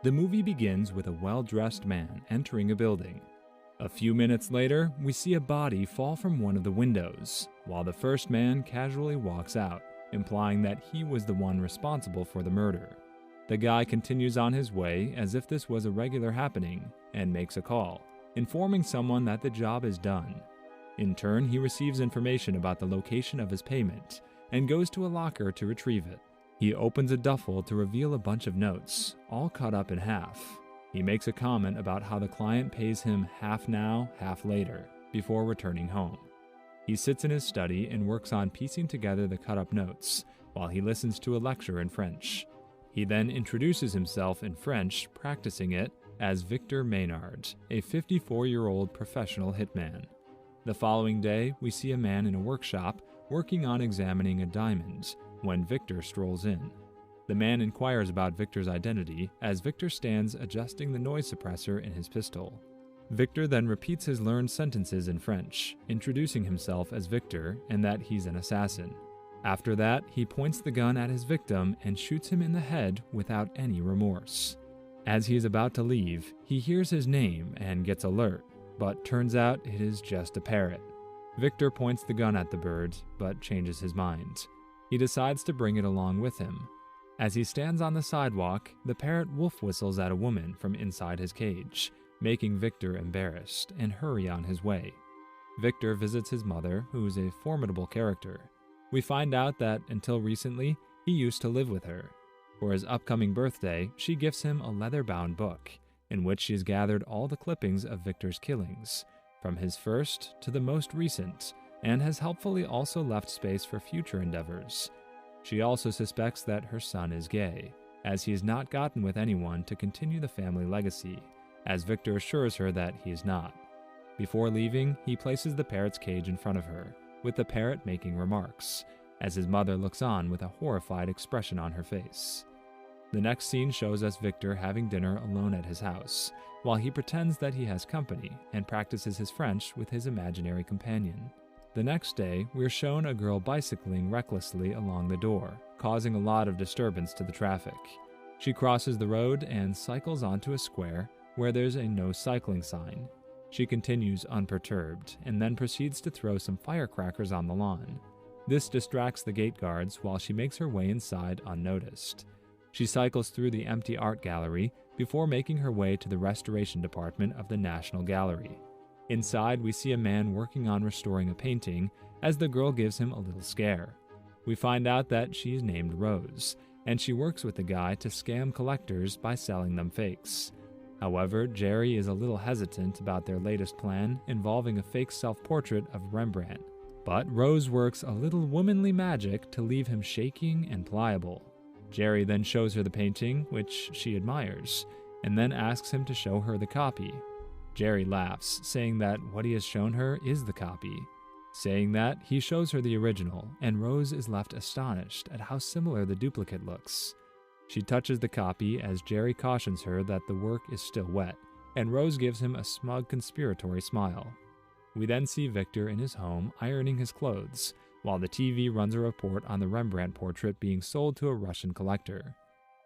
The movie begins with a well-dressed man entering a building. A few minutes later, we see a body fall from one of the windows, while the first man casually walks out, implying that he was the one responsible for the murder. The guy continues on his way as if this was a regular happening and makes a call, informing someone that the job is done. In turn, he receives information about the location of his payment and goes to a locker to retrieve it. He opens a duffel to reveal a bunch of notes, all cut up in half. He makes a comment about how the client pays him half now, half later, before returning home. He sits in his study and works on piecing together the cut-up notes while he listens to a lecture in French. He then introduces himself in French, practicing it, as Victor Maynard, a 54-year-old professional hitman. The following day, we see a man in a workshop working on examining a diamond when Victor strolls in. The man inquires about Victor's identity as Victor stands adjusting the noise suppressor in his pistol. Victor then repeats his learned sentences in French, introducing himself as Victor and that he's an assassin. After that, he points the gun at his victim and shoots him in the head without any remorse. As he is about to leave, he hears his name and gets alert, but turns out it is just a parrot. Victor points the gun at the bird, but changes his mind. He decides to bring it along with him. As he stands on the sidewalk, the parrot wolf whistles at a woman from inside his cage, making Victor embarrassed and hurry on his way. Victor visits his mother, who is a formidable character. We find out that, until recently, he used to live with her. For his upcoming birthday, she gifts him a leather-bound book, in which she has gathered all the clippings of Victor's killings, from his first to the most recent, and has helpfully also left space for future endeavors. She also suspects that her son is gay, as he has not gotten with anyone to continue the family legacy, as Victor assures her that he is not. Before leaving, he places the parrot's cage in front of her, with the parrot making remarks, as his mother looks on with a horrified expression on her face. The next scene shows us Victor having dinner alone at his house, while he pretends that he has company and practices his French with his imaginary companion. The next day, we're shown a girl bicycling recklessly along the door, causing a lot of disturbance to the traffic. She crosses the road and cycles onto a square where there's a no cycling sign. She continues unperturbed and then proceeds to throw some firecrackers on the lawn. This distracts the gate guards while she makes her way inside unnoticed. She cycles through the empty art gallery before making her way to the restoration department of the National Gallery. Inside, we see a man working on restoring a painting as the girl gives him a little scare. We find out that she's named Rose, and she works with the guy to scam collectors by selling them fakes. However, Jerry is a little hesitant about their latest plan involving a fake self-portrait of Rembrandt. But Rose works a little womanly magic to leave him shaking and pliable. Jerry then shows her the painting, which she admires, and then asks him to show her the copy. Jerry laughs, saying that what he has shown her is the copy. Saying that, he shows her the original, and Rose is left astonished at how similar the duplicate looks. She touches the copy as Jerry cautions her that the work is still wet, and Rose gives him a smug conspiratory smile. We then see Victor in his home ironing his clothes, while the TV runs a report on the Rembrandt portrait being sold to a Russian collector.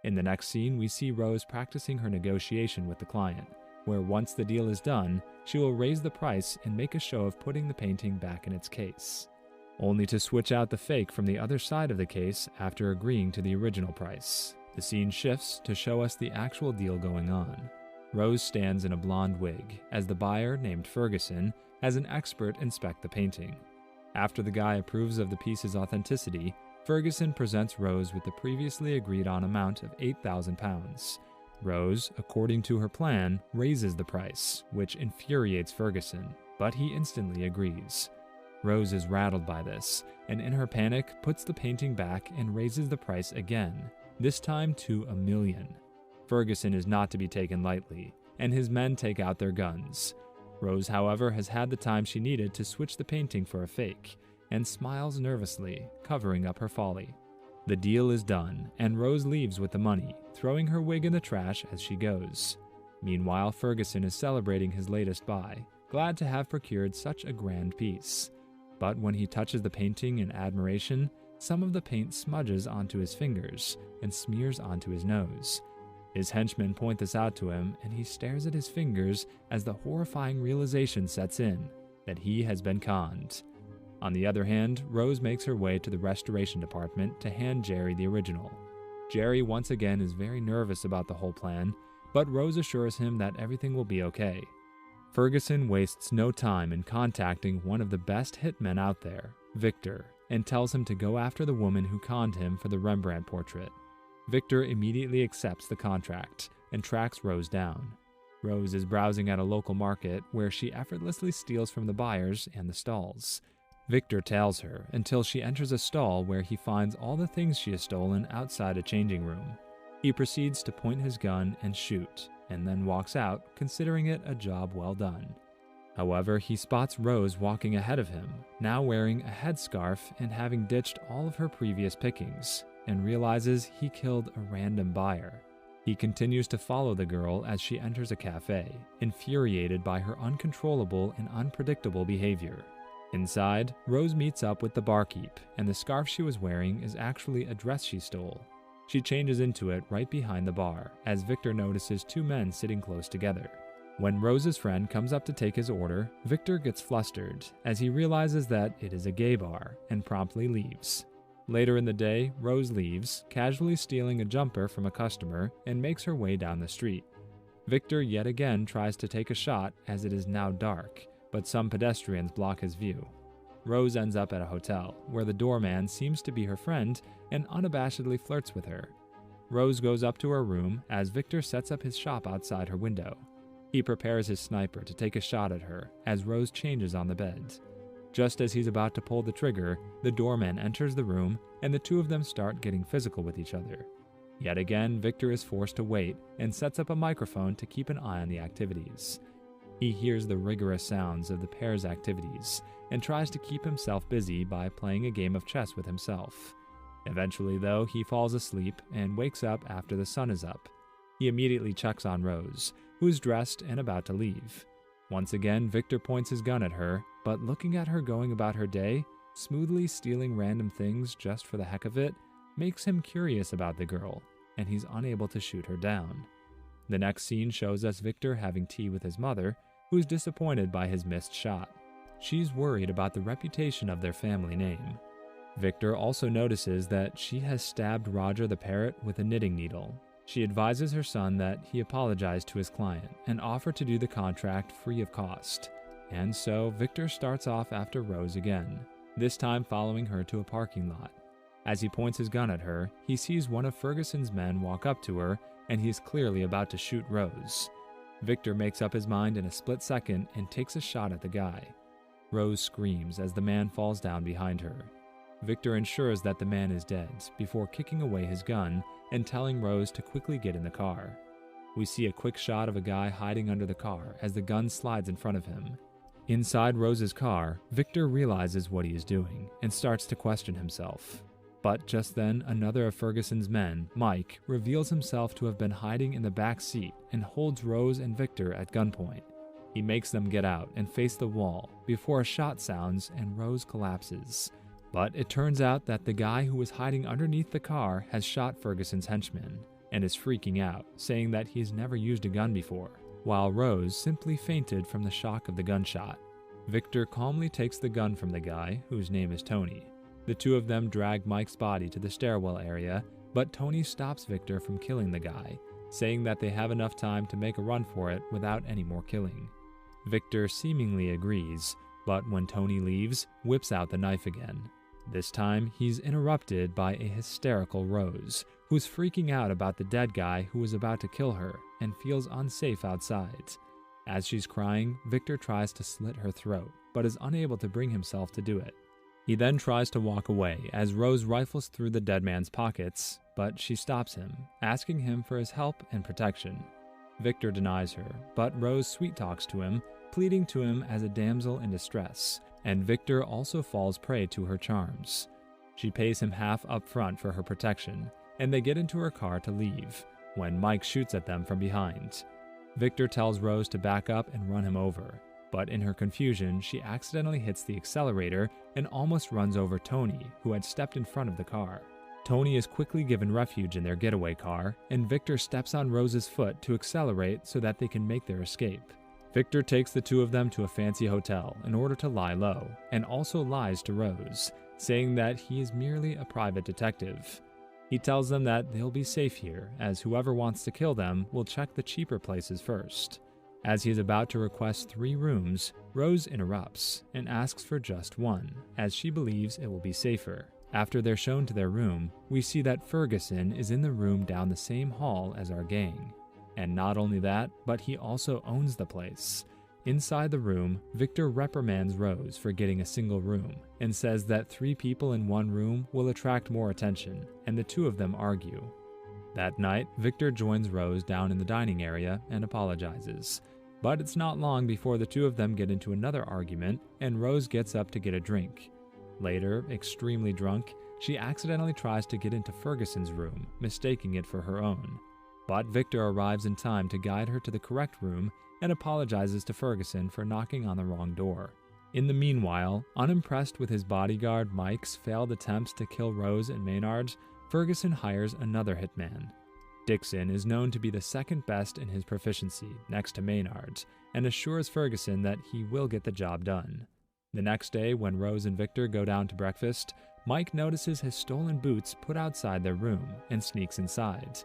In the next scene, we see Rose practicing her negotiation with the client, where once the deal is done, she will raise the price and make a show of putting the painting back in its case, only to switch out the fake from the other side of the case after agreeing to the original price. The scene shifts to show us the actual deal going on. Rose stands in a blonde wig, as the buyer, named Ferguson, has an expert inspect the painting. After the guy approves of the piece's authenticity, Ferguson presents Rose with the previously agreed on amount of £8,000. Rose, according to her plan, raises the price, which infuriates Ferguson, but he instantly agrees. Rose is rattled by this, and in her panic, puts the painting back and raises the price again, this time to £1 million. Ferguson is not to be taken lightly, and his men take out their guns. Rose, however, has had the time she needed to switch the painting for a fake, and smiles nervously, covering up her folly. The deal is done, and Rose leaves with the money, throwing her wig in the trash as she goes. Meanwhile, Ferguson is celebrating his latest buy, glad to have procured such a grand piece. But when he touches the painting in admiration, some of the paint smudges onto his fingers and smears onto his nose. His henchmen point this out to him, and he stares at his fingers as the horrifying realization sets in that he has been conned. On the other hand, Rose makes her way to the restoration department to hand Jerry the original. Jerry once again is very nervous about the whole plan, but Rose assures him that everything will be okay. Ferguson wastes no time in contacting one of the best hitmen out there, Victor, and tells him to go after the woman who conned him for the Rembrandt portrait. Victor immediately accepts the contract and tracks Rose down. Rose is browsing at a local market where she effortlessly steals from the buyers and the stalls. Victor tails her until she enters a stall where he finds all the things she has stolen outside a changing room. He proceeds to point his gun and shoot, and then walks out, considering it a job well done. However, he spots Rose walking ahead of him, now wearing a headscarf and having ditched all of her previous pickings, and realizes he killed a random buyer. He continues to follow the girl as she enters a cafe, infuriated by her uncontrollable and unpredictable behavior. Inside, Rose meets up with the barkeep, and the scarf she was wearing is actually a dress she stole. She changes into it right behind the bar, as Victor notices two men sitting close together. When Rose's friend comes up to take his order, Victor gets flustered, as he realizes that it is a gay bar, and promptly leaves. Later in the day, Rose leaves, casually stealing a jumper from a customer, and makes her way down the street. Victor yet again tries to take a shot as it is now dark, but some pedestrians block his view. Rose ends up at a hotel, where the doorman seems to be her friend and unabashedly flirts with her. Rose goes up to her room as Victor sets up his shop outside her window. He prepares his sniper to take a shot at her as Rose changes on the bed. Just as he's about to pull the trigger, the doorman enters the room and the two of them start getting physical with each other. Yet again, Victor is forced to wait and sets up a microphone to keep an eye on the activities. He hears the rigorous sounds of the pair's activities and tries to keep himself busy by playing a game of chess with himself. Eventually, though, he falls asleep and wakes up after the sun is up. He immediately checks on Rose, who is dressed and about to leave. Once again, Victor points his gun at her, but looking at her going about her day, smoothly stealing random things just for the heck of it, makes him curious about the girl, and he's unable to shoot her down. The next scene shows us Victor having tea with his mother, who's disappointed by his missed shot. She's worried about the reputation of their family name. Victor also notices that she has stabbed Roger the parrot with a knitting needle. She advises her son that he apologized to his client and offered to do the contract free of cost. And so Victor starts off after Rose again, this time following her to a parking lot. As he points his gun at her, he sees one of Ferguson's men walk up to her, and he is clearly about to shoot Rose. Victor makes up his mind in a split second and takes a shot at the guy. Rose screams as the man falls down behind her. Victor ensures that the man is dead before kicking away his gun and telling Rose to quickly get in the car. We see a quick shot of a guy hiding under the car as the gun slides in front of him. Inside Rose's car, Victor realizes what he is doing and starts to question himself. But just then, another of Ferguson's men, Mike, reveals himself to have been hiding in the back seat and holds Rose and Victor at gunpoint. He makes them get out and face the wall before a shot sounds and Rose collapses. But it turns out that the guy who was hiding underneath the car has shot Ferguson's henchman and is freaking out, saying that he's never used a gun before, while Rose simply fainted from the shock of the gunshot. Victor calmly takes the gun from the guy, whose name is Tony. The two of them drag Mike's body to the stairwell area, but Tony stops Victor from killing the guy, saying that they have enough time to make a run for it without any more killing. Victor seemingly agrees, but when Tony leaves, whips out the knife again. This time, he's interrupted by a hysterical Rose, who's freaking out about the dead guy who was about to kill her and feels unsafe outside. As she's crying, Victor tries to slit her throat, but is unable to bring himself to do it. He then tries to walk away as Rose rifles through the dead man's pockets, but she stops him, asking him for his help and protection. Victor denies her, but Rose sweet-talks to him, pleading to him as a damsel in distress, and Victor also falls prey to her charms. She pays him half up front for her protection, and they get into her car to leave, when Mike shoots at them from behind. Victor tells Rose to back up and run him over, but in her confusion, she accidentally hits the accelerator and almost runs over Tony, who had stepped in front of the car. Tony is quickly given refuge in their getaway car, and Victor steps on Rose's foot to accelerate so that they can make their escape. Victor takes the two of them to a fancy hotel in order to lie low, and also lies to Rose, saying that he is merely a private detective. He tells them that they'll be safe here, as whoever wants to kill them will check the cheaper places first. As he is about to request 3 rooms, Rose interrupts and asks for just one, as she believes it will be safer. After they're shown to their room, we see that Ferguson is in the room down the same hall as our gang. And not only that, but he also owns the place. Inside the room, Victor reprimands Rose for getting a single room and says that 3 people in one room will attract more attention, and the two of them argue. That night, Victor joins Rose down in the dining area and apologizes. But it's not long before the two of them get into another argument, and Rose gets up to get a drink. Later, extremely drunk, she accidentally tries to get into Ferguson's room, mistaking it for her own. But Victor arrives in time to guide her to the correct room and apologizes to Ferguson for knocking on the wrong door. In the meanwhile, unimpressed with his bodyguard Mike's failed attempts to kill Rose and Maynard, Ferguson hires another hitman. Dixon is known to be the second best in his proficiency, next to Maynard, and assures Ferguson that he will get the job done. The next day, when Rose and Victor go down to breakfast, Mike notices his stolen boots put outside their room and sneaks inside.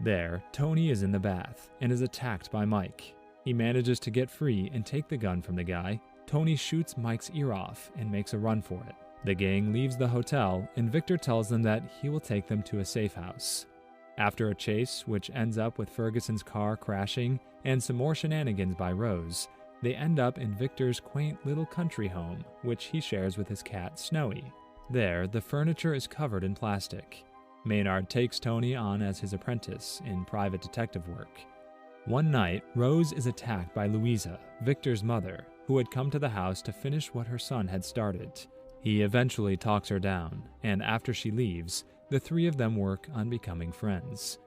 There, Tony is in the bath and is attacked by Mike. He manages to get free and take the gun from the guy. Tony shoots Mike's ear off and makes a run for it. The gang leaves the hotel, and Victor tells them that he will take them to a safe house. After a chase, which ends up with Ferguson's car crashing and some more shenanigans by Rose, they end up in Victor's quaint little country home, which he shares with his cat, Snowy. There, the furniture is covered in plastic. Maynard takes Tony on as his apprentice in private detective work. One night, Rose is attacked by Louisa, Victor's mother, who had come to the house to finish what her son had started. He eventually talks her down, and after she leaves, the 3 of them work on becoming friends.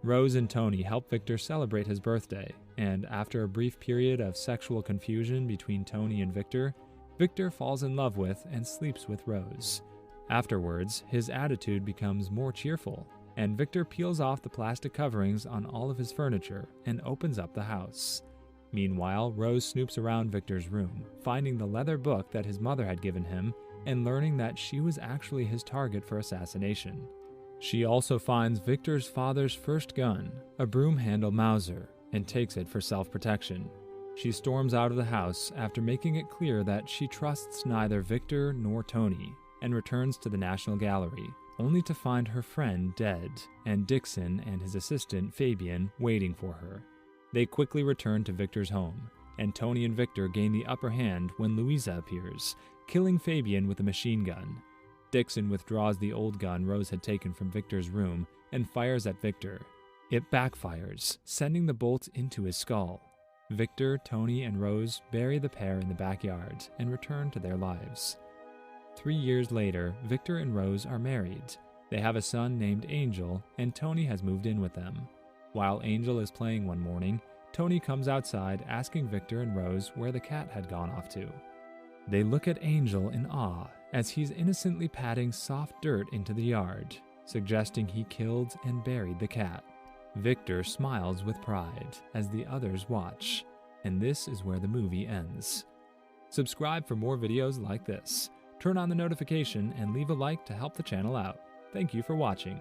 Rose and Tony help Victor celebrate his birthday, and after a brief period of sexual confusion between Tony and Victor, Victor falls in love with and sleeps with Rose. Afterwards, his attitude becomes more cheerful, and Victor peels off the plastic coverings on all of his furniture and opens up the house. Meanwhile, Rose snoops around Victor's room, finding the leather book that his mother had given him and learning that she was actually his target for assassination. She also finds Victor's father's first gun, a broom-handle Mauser, and takes it for self-protection. She storms out of the house after making it clear that she trusts neither Victor nor Tony, and returns to the National Gallery, only to find her friend dead, and Dixon and his assistant Fabian waiting for her. They quickly return to Victor's home, and Tony and Victor gain the upper hand when Louisa appears, killing Fabian with a machine gun. Dixon withdraws the old gun Rose had taken from Victor's room and fires at Victor. It backfires, sending the bolt into his skull. Victor, Tony, and Rose bury the pair in the backyard and return to their lives. 3 years later, Victor and Rose are married. They have a son named Angel, and Tony has moved in with them. While Angel is playing one morning, Tony comes outside asking Victor and Rose where the cat had gone off to. They look at Angel in awe as he's innocently patting soft dirt into the yard, suggesting he killed and buried the cat. Victor smiles with pride as the others watch, and this is where the movie ends. Subscribe for more videos like this. Turn on the notification and leave a like to help the channel out. Thank you for watching.